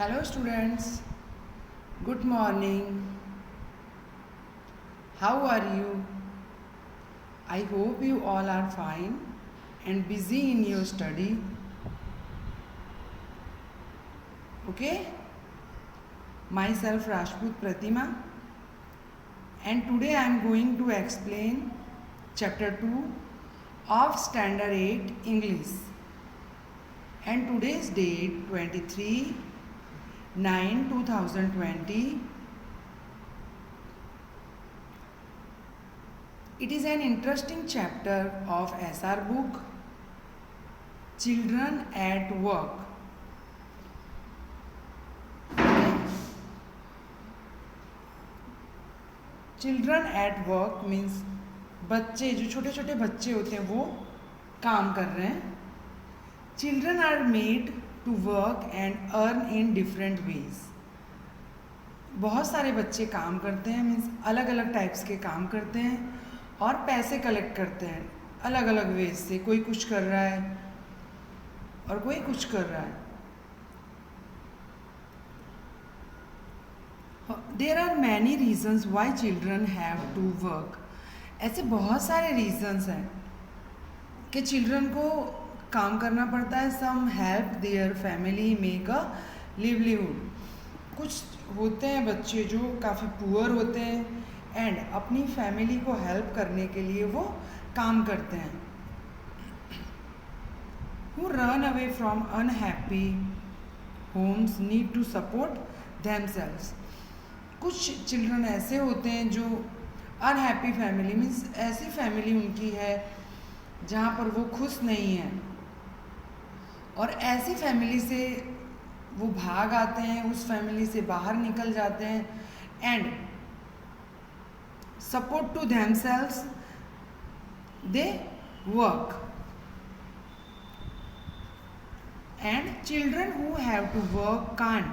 Hello students, good morning. How are you? I hope you all are fine and busy in your study. Okay? Myself Rajput Pratima, and today I am going to explain chapter 2 of standard 8 English. And today's date 23/9/2020. It is an interesting chapter of SR book, Children at Work. Children at work means बच्चे, जो छोटे छोटे बच्चे होते हैं वो काम कर रहे हैं. Children are made to work and earn in different ways. बहुत सारे बच्चे काम करते हैं, मीन्स अलग अलग टाइप्स के काम करते हैं और पैसे कलेक्ट करते हैं अलग अलग वेज से. कोई कुछ कर रहा है और कोई कुछ कर रहा है. There are many reasons why children have to work. ऐसे बहुत सारे रीजन्स हैं कि चिल्ड्रन को काम करना पड़ता है. Some help their family make a livelihood. कुछ होते हैं बच्चे जो काफ़ी पुअर होते हैं एंड अपनी फैमिली को हेल्प करने के लिए वो काम करते हैं. Who run away from unhappy homes need to support themselves. कुछ चिल्ड्रन ऐसे होते हैं जो अनहैप्पी फैमिली मीन्स ऐसी फैमिली उनकी है जहाँ पर वो खुश नहीं है और ऐसी फैमिली से वो भाग आते हैं, उस फैमिली से बाहर निकल जाते हैं and support to themselves they work. And children who have to work can't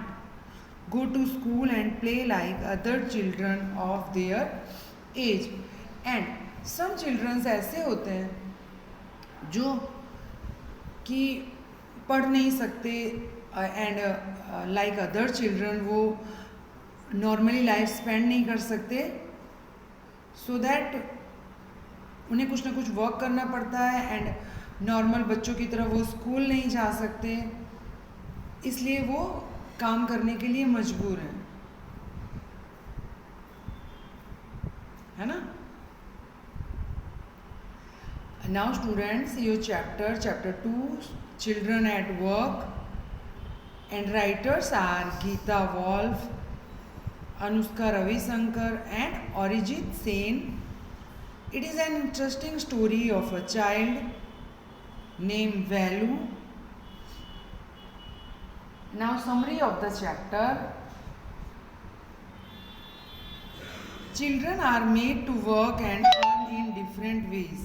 go to school and play like other children of their age. And some children ऐसे होते हैं जो कि पढ़ नहीं सकते एंड लाइक अदर चिल्ड्रन वो normally life spend नहीं कर सकते, सो दैट उन्हें कुछ ना कुछ वर्क करना पड़ता है एंड नॉर्मल बच्चों की तरह वो स्कूल नहीं जा सकते, इसलिए वो काम करने के लिए मजबूर हैं, है ना. Now students, your chapter 2 children at work and writers are Gita Wolf, Anushka Ravishankar and Arijit Sen. It is an interesting story of a child name Velu. Now summary of the chapter. Children are made to work and earn in different ways.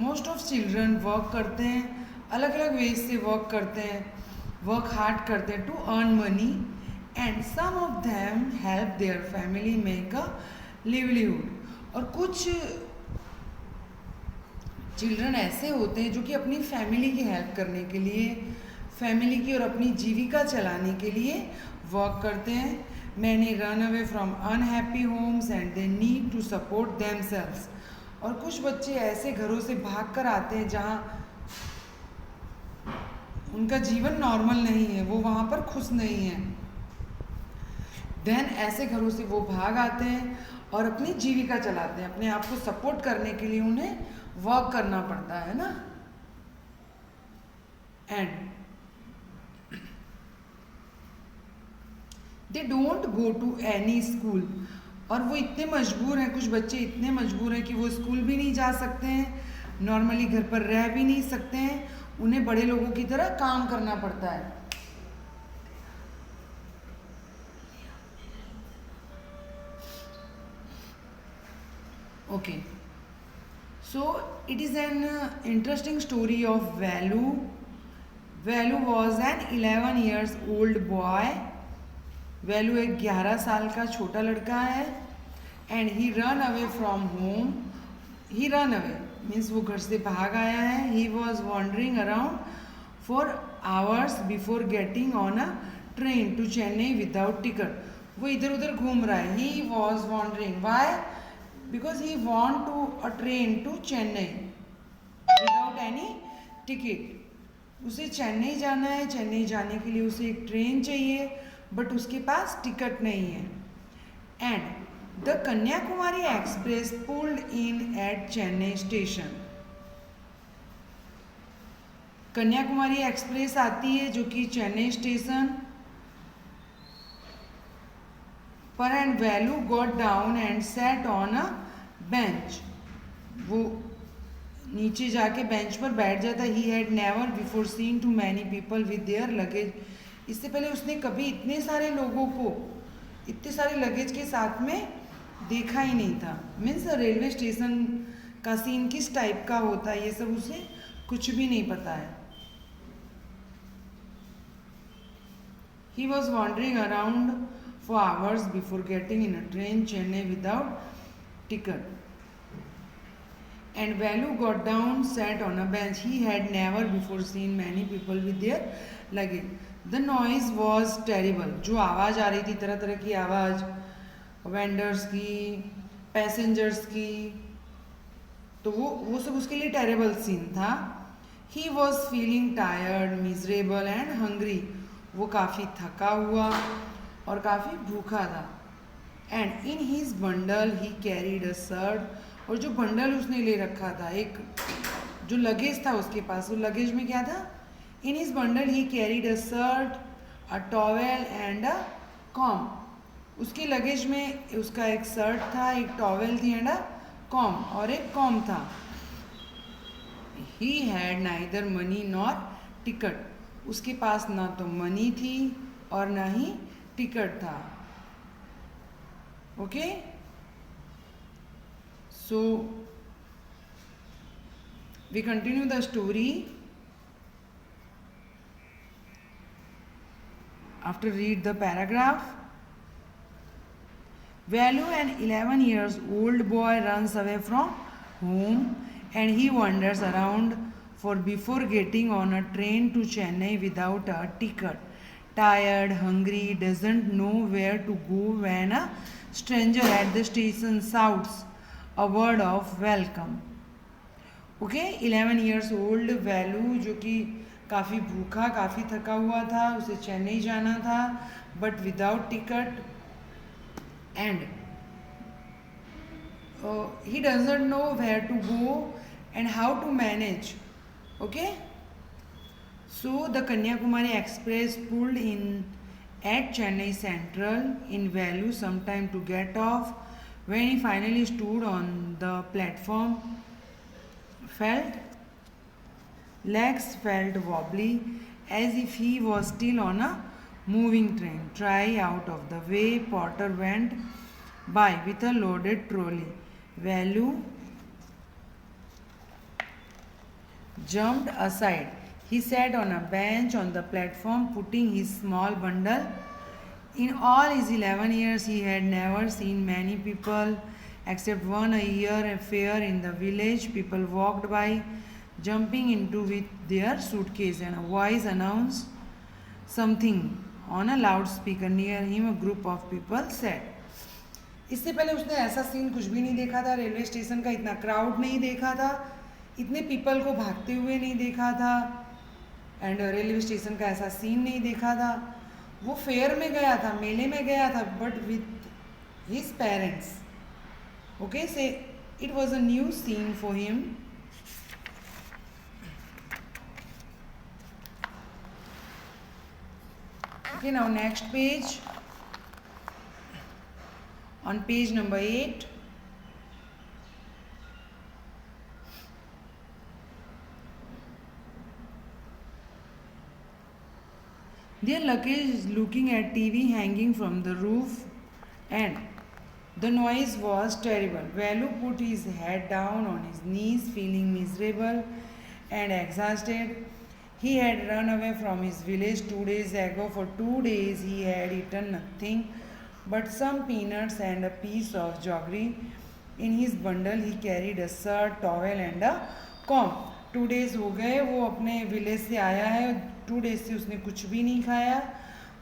Most of children work करते हैं, अलग अलग veg से work करते हैं, work hard करते हैं to earn money and some of them help their family make a livelihood. और कुछ चिल्ड्रन ऐसे होते हैं जो कि अपनी फैमिली की हेल्प करने के लिए, फैमिली की और अपनी जीविका चलाने के लिए वर्क करते हैं. Many run away from unhappy homes and they need to support themselves. और कुछ बच्चे ऐसे घरों से भाग कर आते हैं जहाँ उनका जीवन नॉर्मल नहीं है, वो वहाँ पर खुश नहीं है. देन ऐसे घरों से वो भाग आते हैं और अपनी जीविका चलाते हैं. अपने आप को सपोर्ट करने के लिए उन्हें वर्क करना पड़ता है ना. And they don't go to any school. और वो इतने मजबूर हैं, कुछ बच्चे इतने मजबूर हैं कि वो स्कूल भी नहीं जा सकते हैं, नॉर्मली घर पर रह भी नहीं सकते हैं, उन्हें बड़े लोगों की तरह काम करना पड़ता है. Okay, so it is an interesting story of Valu. Valu was an 11 years old boy. Valu एक 11 साल का छोटा लड़का है and he run away from home. He run away means वो घर से भाग आया है. He was wandering around for hours before getting on a train to Chennai without ticket. वो इधर उधर घूम रहा है. He was wondering why, because he want to a train to Chennai without any ticket. उसे चेन्नई जाना है. चेन्नई जाने के लिए उसे एक ट्रेन चाहिए, बट उसके पास टिकट नहीं है. And the Kanyakumari express pulled in at Chennai station. Kanyakumari express आती है जो कि चेन्नई स्टेशन पर. And Velu got down and sat on a bench. वो नीचे जाके बेंच पर बैठ जाता. He had never before seen too many people with their luggage. इससे पहले उसने कभी इतने सारे लोगों को इतने सारे लगेज के साथ में देखा ही नहीं था. मीन्स रेलवे स्टेशन का सीन किस टाइप का होता है ये सब उसे कुछ भी नहीं पता है. He was wandering around for hours before getting in a train Chennai without ticket. And Valu got down, sat on a bench. He had never before seen many people with their luggage. The noise was terrible. जो आवाज़ आ रही थी, तरह तरह की आवाज़, vendors की, passengers की, तो वो सब उसके लिए टेरेबल सीन था. He was feeling tired, miserable and hungry. वो काफ़ी थका हुआ और काफ़ी भूखा था. And in his bundle he carried a shirt. और जो बंडल उसने ले रखा था, एक जो लगेज था उसके पास, वो लगेज में क्या था? In his bundle he carried a shirt, a towel and a com. उसके लगेज में उसका एक शर्ट था, एक टॉवेल थी एंड अ कॉम, और एक कॉम था. He had neither money nor ticket. उसके पास ना तो मनी थी और ना ही टिकट था. Okay, so we continue the story. After read the paragraph. Valu, an 11 years old boy, runs away from home and he wanders around for before getting on a train to Chennai without a ticket. Tired, hungry, doesn't know where to go when a stranger at the station shouts a word of welcome. Okay, 11 years old Valu, जो कि काफ़ी भूखा, काफ़ी थका हुआ था, उसे चेन्नई जाना था, but without ticket. And he doesn't know where to go and how to manage. Okay, so the Kanyakumari Express pulled in at Chennai Central in Valu sometime to get off. When he finally stood on the platform, legs felt wobbly as if he was still on a moving train. Try out of the way. Porter went by with a loaded trolley. Valu jumped aside. He sat on a bench on the platform, putting his small bundle. In all his 11 years, he had never seen many people except one a year a fair in the village. People walked by, jumping into with their suitcase, and a voice announced something on a loudspeaker near him. A group of people said. इससे पहले उसने ऐसा scene कुछ भी नहीं देखा था. Railway station का इतना क्राउड नहीं देखा था, इतने पीपल को भागते हुए नहीं देखा था, एंड रेलवे स्टेशन का ऐसा सीन नहीं देखा था. वो फेयर में गया था, मेले में गया था, but with his parents. Okay, say it was a new scene for him. Okay, now next page. On page number 8. Their luggage is looking at TV hanging from the roof, and the noise was terrible. Valu put his head down on his knees, feeling miserable and exhausted. He had run away from his village 2 days ago. For 2 days he had eaten nothing but some peanuts and a piece of jaggery. In his bundle he carried a shirt, towel and a comb. 2 days हो गए वो अपने village से आया है, 2 days से उसने कुछ भी नहीं खाया।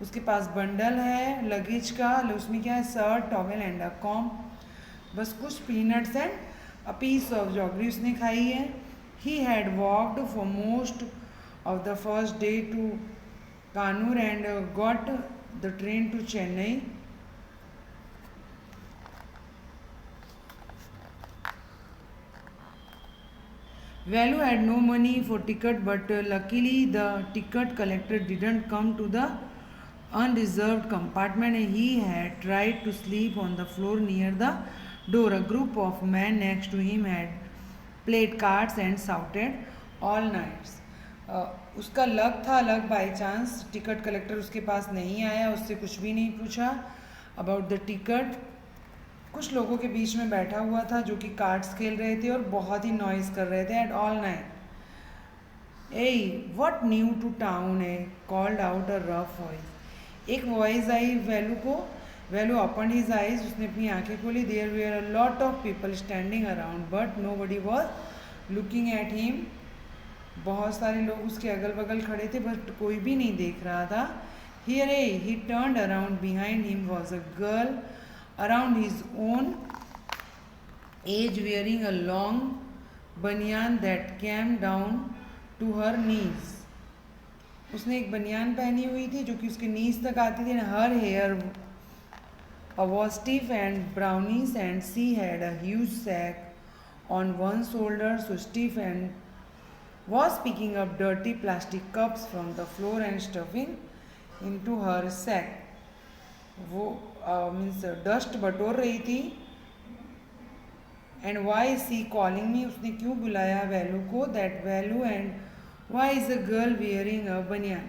उसके पास बंडल है लगेज का, उसमें क्या है, shirt, towel and a comb, बस कुछ peanuts and a piece of jaggery उसने खाई है। He had walked for most of the first day to Kanur and got the train to Chennai. Velu had no money for ticket, but luckily the ticket collector didn't come to the unreserved compartment and he had tried to sleep on the floor near the door. A group of men next to him had played cards and shouted all nights. उसका luck था, luck by chance ticket collector उसके पास नहीं आया, उससे कुछ भी नहीं पूछा अबाउट द टिकट। कुछ लोगों के बीच में बैठा हुआ था जो कि कार्ड्स खेल रहे थे और बहुत ही नॉइज़ कर रहे थे at all night. Eh what new to town है called out a rough voice. एक वॉइस आई वेलू को। वेलू ओपन हिज आइज, उसने अपनी आंखें खोली। There were a lot of people standing around but नो बडी वॉज लुकिंग एट हिम। बहुत सारे लोग उसके अगल बगल खड़े थे बट कोई भी नहीं देख रहा था। Here A he turned around, behind him was a girl around his own age wearing a long banyan that came down to her knees. उसने एक बनियान पहनी हुई थी जो कि उसके नीज तक आती थी। her hair was stiff and brownish and she had a huge sack on one shoulder, so stiff, and was picking up dirty plastic cups from the floor and stuffing into her sack. वो means dust बटोर रही थी। And why she calling me, उसने क्यों बुलाया वैलू को। That Velu and why is a girl wearing a banian.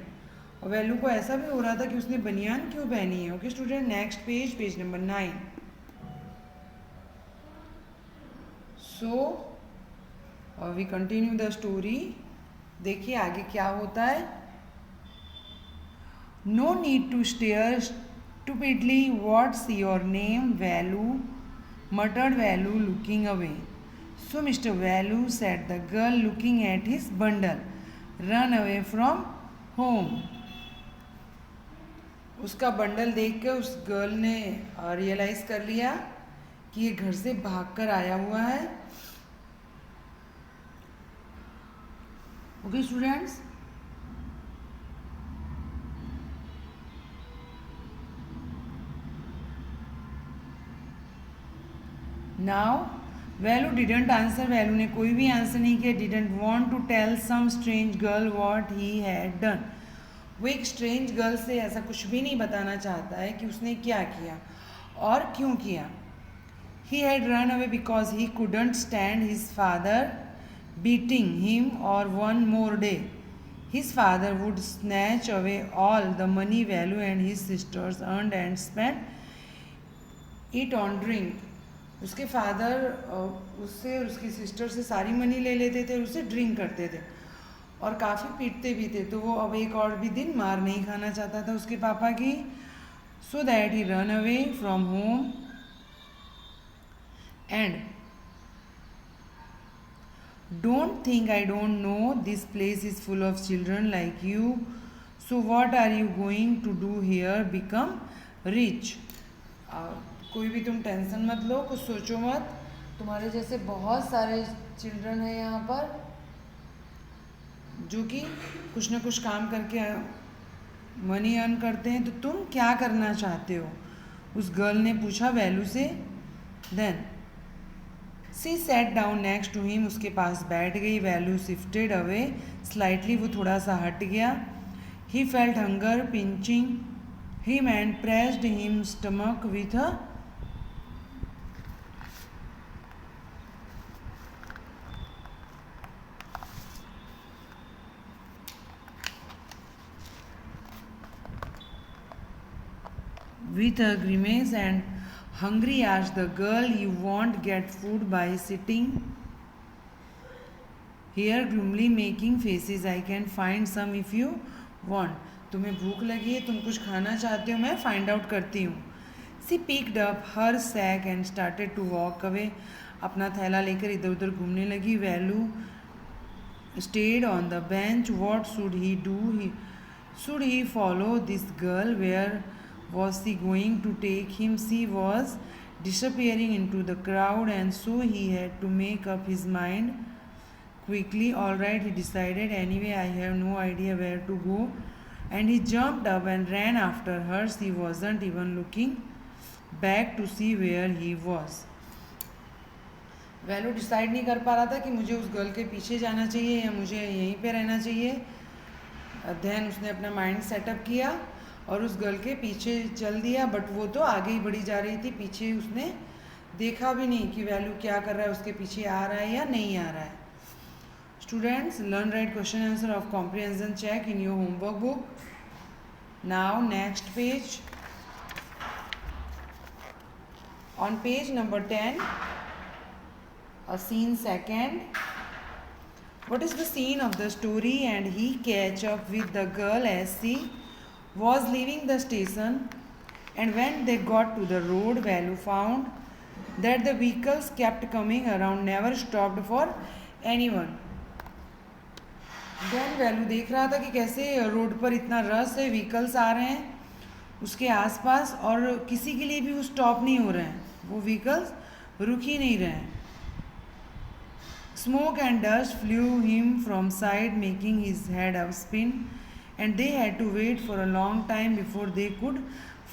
और value को ऐसा भी हो रहा था कि उसने बनियान क्यों पहनी है। Okay student, next page, page number 9। So we continue the story. देखिए आगे क्या होता है। No need to stare stupidly, what's your name, Valu? Muttered Valu, looking away. So Mr. Valu, said the girl, looking at his bundle. Run away from home. उसका bundle देख के उस girl ने रियलाइज़ कर लिया कि ये घर से भागकर आया हुआ है। Okay students, now Velu didn't answer, Velu ने कोई भी आंसर नहीं किया। Didn't want to tell some strange girl what he had done. वो एक स्ट्रेंज गर्ल से ऐसा कुछ भी नहीं बताना चाहता है कि उसने क्या किया और क्यों किया। He had run away because he couldn't stand his father beating him और one more day. His father would snatch away all the money Velu and his sisters earned and spend it on drink. उसके father उससे और उसकी sister से सारी money ले लेते थे और उससे ड्रिंक करते थे और काफ़ी पीटते भी थे। तो वो अब एक और भी दिन मार नहीं खाना चाहता था उसके पापा की। So that he ran away from home and don't think I don't know this place is full of children like you, so what are you going to do here, become rich. कोई भी तुम tension मत लो, कुछ सोचो मत, तुम्हारे जैसे बहुत सारे चिल्ड्रन हैं यहाँ पर जो कि कुछ ना कुछ काम करके मनी अर्न करते हैं, तो तुम क्या करना चाहते हो, उस गर्ल ने पूछा वैलू से। Then she sat down next to him, उसके पास बैठ गई। वैलू शिफ्टेड अवे स्लाइटली, वो थोड़ा सा हट गया। He felt hunger pinching him and pressed him stomach with a grimace and hungry asked the girl, you won't get food by sitting here gloomily making faces, I can find some if you want। तुम्हें भूख लगी है, तुम कुछ खाना चाहते हो, मैं फाइंड आउट करती हूँ। She picked up her sack and started to walk away, अपना थैला लेकर इधर उधर घूमने लगी। Velu stayed on the bench. What should he do? Should he follow this girl? Where was she going to take him? She was disappearing into the crowd, and so he had to make up his mind quickly. All right, he decided. Anyway, I have no idea where to go. And he jumped up and ran after her. She wasn't even looking back to see where he was. Value decide नहीं कर पा रहा था कि मुझे उस girl के पीछे जाना चाहिए या मुझे यहीं पे रहना चाहिए. देन उसने अपना माइंड सेटअप किया और उस गर्ल के पीछे चल दिया. बट वो तो आगे ही बढ़ी जा रही थी. पीछे उसने देखा भी नहीं कि वैल्यू क्या कर रहा है, उसके पीछे आ रहा है या नहीं आ रहा है. Students, learn write question answer of comprehension check in your homework book. Now next page. On page number 10, a scene second. What is the scene of the story? And he catch up with the girl as she was leaving the station, and when they got to the road, Valu found that the vehicles kept coming around, never stopped for anyone. Then Valu देख रहा था कि कैसे road पर इतना rush है, vehicles आ रहे हैं उसके आसपास और किसी के लिए भी वो स्टॉप नहीं हो रहे हैं, वो व्हीकल्स रुक ही नहीं रहे हैं. Smoke and dust flew him from side, making his head spin, and they had to wait for a long time before they could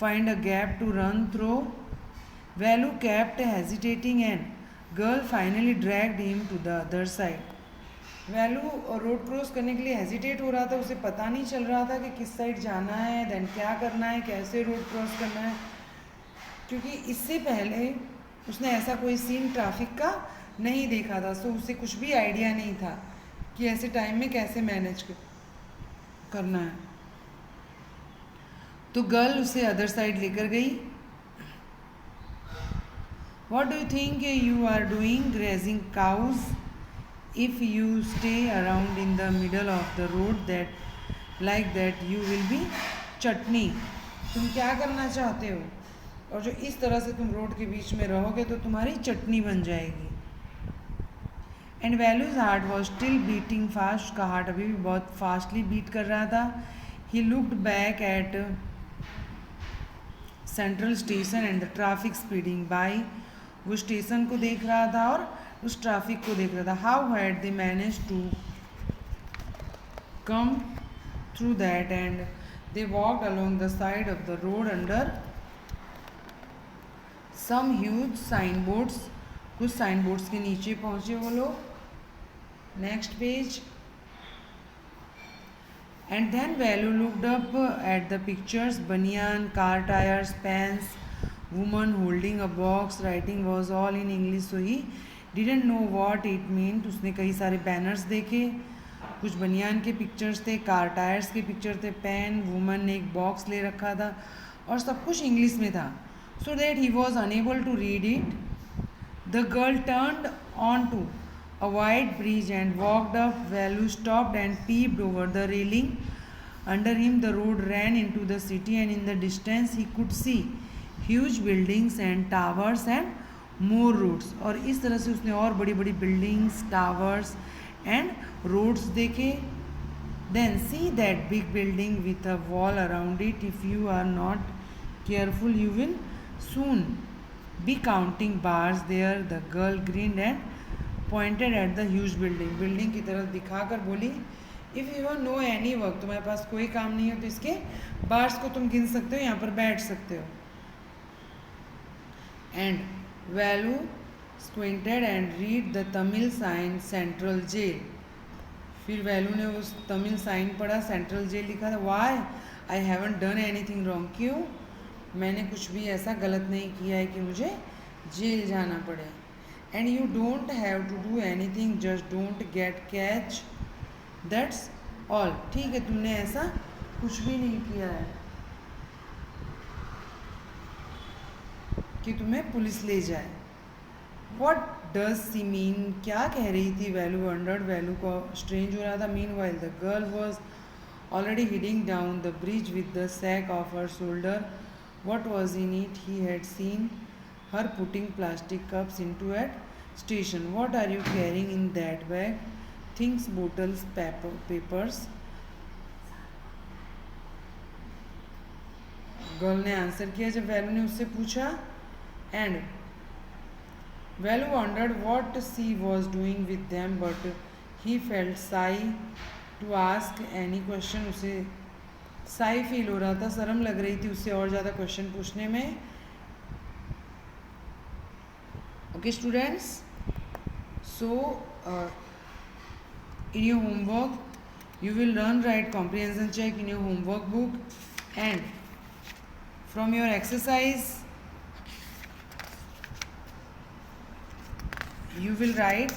find a gap to run through. Valu kept hesitating, and girl finally dragged him to the other side. Valu road cross करने के लिए hesitate हो रहा था. उसे पता नहीं चल रहा था कि किस साइड जाना है, देन क्या करना है, कैसे रोड क्रॉस करना है, क्योंकि इससे पहले उसने ऐसा कोई सीन ट्रैफिक का नहीं देखा था. सो उसे कुछ भी आइडिया नहीं था कि ऐसे टाइम में कैसे मैनेज करना है. तो गर्ल उसे अदर साइड लेकर गई. What do you think you are doing grazing cows? If you stay around in the middle of the road that like that you will be chutney. तुम क्या करना चाहते हो? और जो इस तरह से तुम रोड के बीच में रहोगे तो तुम्हारी चटनी बन जाएगी. And values heart was still beating fast. उसका हार्ट अभी भी बहुत फास्टली बीट कर रहा था. He looked back at central station and the traffic speeding by. वो स्टेशन को देख रहा था और उस ट्रैफिक को देख रहा था. How had they manage to come through that? And they walked along the side of the road under some huge sign boards. कुछ साइन बोर्ड्स के नीचे पहुंचे वो लोग. Next page. And then Velu looked up at the pictures. Banian, car tyres, pens, women holding a box. Writing was all in English, so he didn't know what it meant. उसने कई सारे banners देखे. कुछ बनियान के पिक्चर्स थे, कार टायर्स के picture थे, पेन, वुमन ने एक बॉक्स ले रखा था और सब कुछ इंग्लिश में था. So that he was unable to read it. The girl turned onto a wide bridge and walked up. Valu stopped and peeped over the railing. Under him the road ran into the city, and in the distance he could see huge buildings and towers and more roads. और इस तरह से उसने और बड़ी बड़ी buildings, towers and roads देखे. Then see that big building with a wall around it. If you are not careful, you will soon be counting bars there. The girl grinned and pointed at the huge building. Building की तरफ दिखाकर बोली, if you know any work, तुम्हारे पास कोई काम नहीं हो तो इसके बार्स को तुम गिन सकते हो, यहाँ पर बैठ सकते हो. And Velu squinted and read the Tamil sign central jail. फिर वैल्यू ने उस तमिल साइन पढ़ा, सेंट्रल जेल लिखा था. Why I haven't done anything wrong. क्यों? मैंने कुछ भी ऐसा गलत नहीं किया है कि मुझे जेल जाना पड़े. And you don't have to do anything, just don't get catch, that's all. ठीक है, तुमने ऐसा कुछ भी नहीं किया है कि तुम्हें पुलिस ले जाए. What does she mean? क्या कह रही थी वैल्यू? वंडर्ड. वैल्यू को स्ट्रेंज हो रहा था. Meanwhile the girl was already hiding down the bridge with the sack of her shoulder. What was in it? He had seen her putting plastic cups into a station. What are you carrying in that bag? Things bottles papers. Girl ने answer किया जब वैलू ने उससे पूछा. And Velu wondered what she was doing with them but he felt shy to ask any question. उसे shy feel हो रहा था, शर्म लग रही थी उससे और ज़्यादा क्वेश्चन पूछने में. Okay students, so in your homework you will learn write comprehension check in your homework book, and from your exercise you will write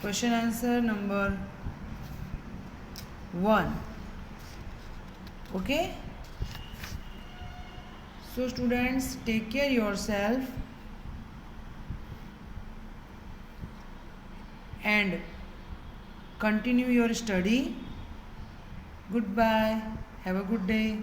question answer number 1. Okay, so students, take care yourself and continue your study. Goodbye, have a good day.